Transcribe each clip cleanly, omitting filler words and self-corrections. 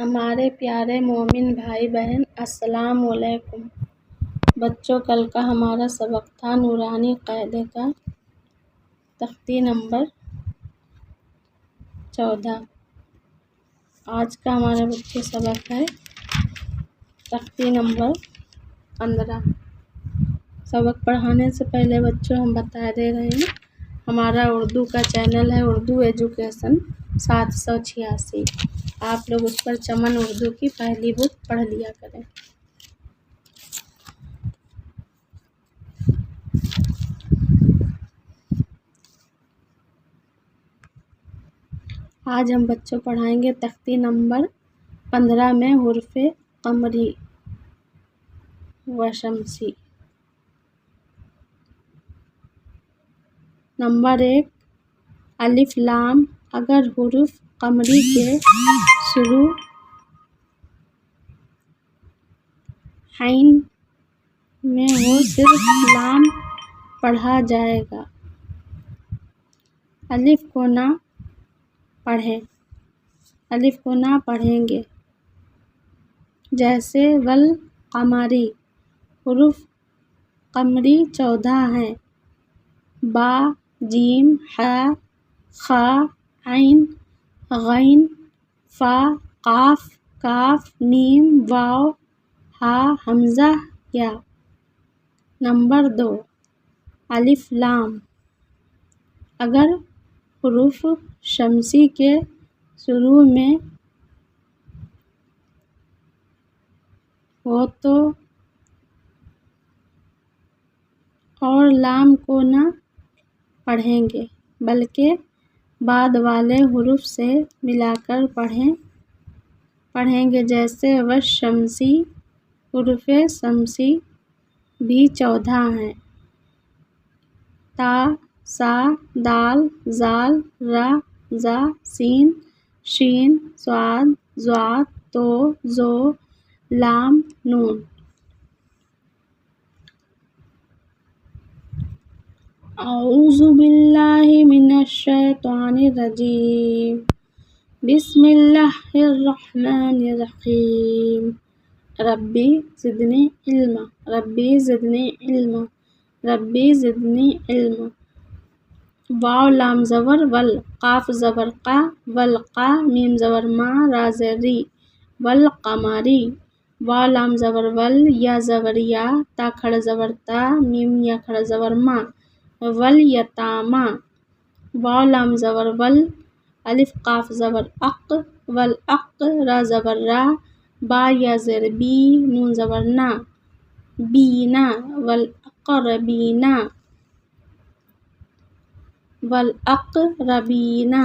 ہمارے پیارے مومن بھائی بہن السلام علیکم۔ بچوں، کل کا ہمارا سبق تھا نورانی قاعدے کا تختی نمبر 14۔ آج کا ہمارا بچے سبق ہے تختی نمبر 15۔ سبق پڑھانے سے پہلے بچوں ہم بتا دے رہے ہیں ہمارا اردو کا چینل ہے اردو ایجوکیشن 786۔ آپ لوگ اس پر چمن اردو کی پہلی بک پڑھ لیا کریں۔ آج ہم بچوں پڑھائیں گے تختی نمبر 15 میں حروف قمری و شمسی۔ نمبر 1 الف لام۔ اگر حروف قمری کے شروع عین میں ہو صرف لام پڑھا جائے گا، الف کو نہ پڑھیں گے۔ جیسے والقمری، حروف قمری 14 ہیں: با، جیم، ح، خ، عین، غین، فا، قاف، کاف، میم، واو، ہا، حمزہ، یا۔ نمبر 2 الف لام۔ اگر حروف شمسی کے شروع میں ہو تو اور لام کو نہ پڑھیں گے بلکہ بعد والے حروف سے ملا کر پڑھیں گے، جیسے والشمسی۔ حروف شمسی بھی 14 ہیں: تا، سا، دال، ذال، را، زا، سین، شین، صاد، ضاد، تو، ذو، لام، نون۔ اعوذ باللہ من الشیطان الرجیم۔ بسم اللہ الرحمن الرحیم۔ ربی زدنی علما، ربی زدنی علما، ربی زدنی علما۔ واو لام زبر ول، قاف زبر قا، والقا، میم زبر ما، را زیر ری، والقمری۔ واو لام زبر ول، یا زبر یا، تا کھڑا زبر تا، میم یا کھڑا زبر ما، والیتاما۔ واو لام زبر ول، الف قاف زبر اق، والاق، را زبر را، با یا زیر بی، نون زبر نا، بینا، والاقربینا، والاقربینا۔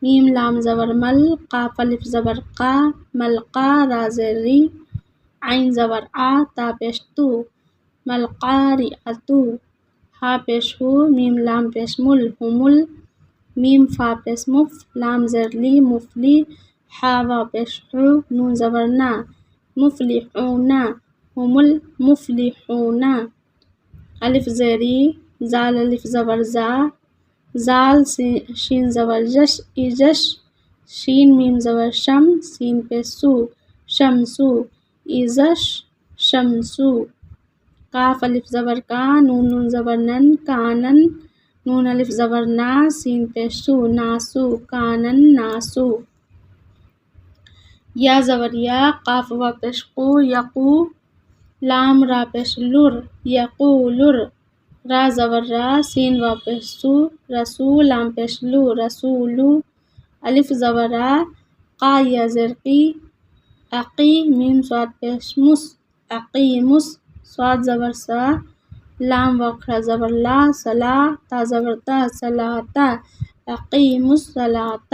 میم لام زبر مل، قاف الف زبر قا، ملقا، را زیر ری، عین زبر آ، تا پیش تو، ملقاریۃ۔ ہا پیش ہو، میم لام پیش مل، ہمل۔ میم فا پیش مف، لام زیر لی، مفلی۔ ہا واو پیش ہو، نون زبر نا، مفلحون، هم المفلحون۔ الف زیری، زال الف زبر زا، زال شین زبر جش، ایجش۔ شین میم زبر شم، سین پیش سو، شمسو، ایزش شمسو۔ کاف الف زبر کا، نون زبر نن، کانن۔ نون الف زبر نا، سین پیش سو، ناسو، کانن ناسو۔ یا زبر یا، قاف واو پیش قو، یقو۔ لام را پیش لر، یقولر۔ را زبر را، سین واو پیش سو، رسو، لام پیش لو، رسولو۔ الف زبر آ، قا یا زیر قی، اقی۔ میم صاد پیش مس، اقیمس۔ صاد زبر سا، لام واو کھڑا زبر لا، صلا، تا زبر تا، صلاۃ، اقیموا الصلاۃ۔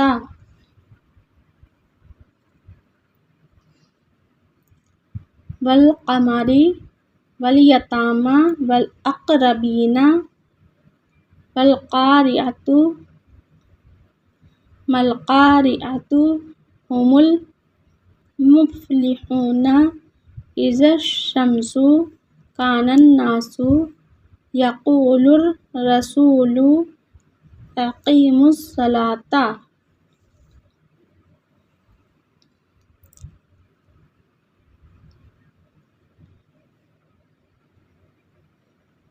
والقمری، والیتاما، والاقربین، والقاریۃ، مالقاریۃ، هم المفلحون، اذا الشمس، کان الناس، یقول الرسول، اقیموا الصلاۃ۔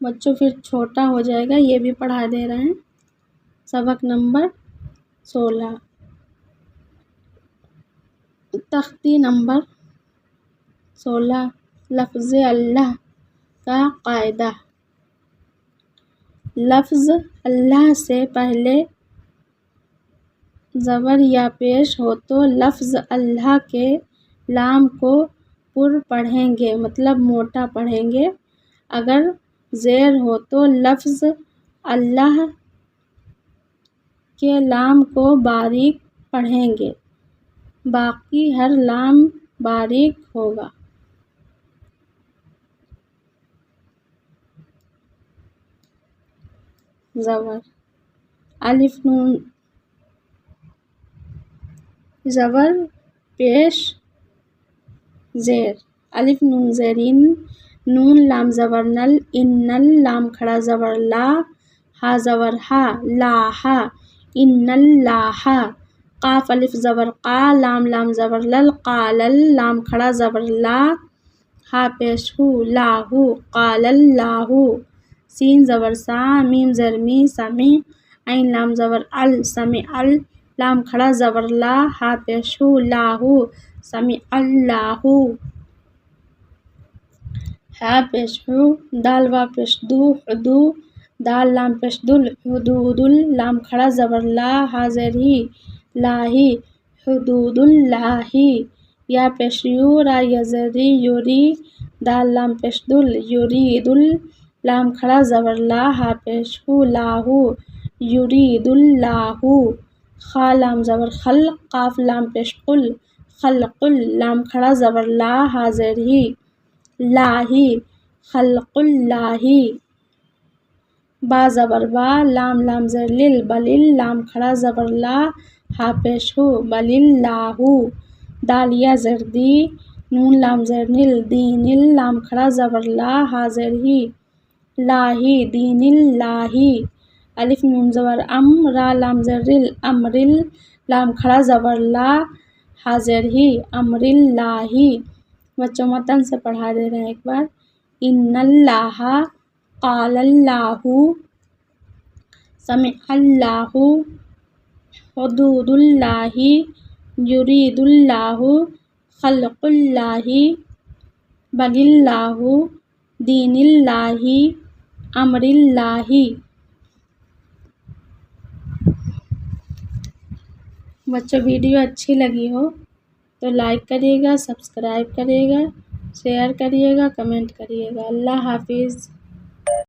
بچوں پھر چھوٹا ہو جائے گا، یہ بھی پڑھا دے رہے ہیں۔ سبق نمبر 16، تختی نمبر 16، لفظ اللہ کا قاعدہ۔ لفظ اللہ سے پہلے زبر یا پیش ہو تو لفظ اللہ کے لام کو پر پڑھیں گے، مطلب موٹا پڑھیں گے۔ اگر زیر ہو تو لفظ اللہ کے لام کو باریک پڑھیں گے، باقی ہر لام باریک ہوگا۔ زبر الف نون، زبر پیش زیر، الف نون زیر ان، نون لام زبر نل، ان لام کھڑا زبر لا، ہا زبر ہا، لا ہا، ان اللہ، قاف الف زبر قا، لام زبر لل، قال لام کھڑا زبر لا، ہا پیش ہو، لا ہو، قال اللہ، سین زبر سا، میم زیر می، سمی، عین لام زبر ال، سمی ال، لام کھڑا زبر لا، ہا پیش ہو، لا ہو، سمی اللہ، ہا پیش ہو، دال وا پیش دو، حدو، دال لام پیش دل، حدود لام کھڑا زبر لا، ہا زیر ہی، لاہی، حدود اللہ، یا پیش یو، را یا زیر ری، یوری، دال لام پیش دل، یرید لام کھڑا زبر لا، ہا پیش ہو، لاہو، یرید اللہ، خا لام زبر خل، قاف لام پیش قل، خلق لام کھڑا زبر لا، ہا زیر ہی، لاہی، خلق اللہ، با زبر با، لام زیر لل، بلل لام کھڑا زبر لا، ہا پیش ہو، بل اللہ، دال یا زیر دی، نون لام زیر نل، دین لام کھڑا زبر لا، ہا زیر ہی، لاہی، دین اللہ، الف نون زبر ام، را لام زیر رل، امرل لام کھڑا زبر لا، ہا زیر ہی، امر اللہ۔ بچوں متن سے پڑھا دے رہے ہیں ایک بار، ان اللہ، قال اللہ، سمع اللہ، حدود اللہ، یرید اللہ، خلق اللہ، بل اللہ، دین اللہ، امر اللہ۔ بچوں ویڈیو اچھی لگی ہو تو لائک کریے گا، سبسکرائب کریے گا، شیئر کریے گا، کمنٹ کریے گا۔ اللہ حافظ۔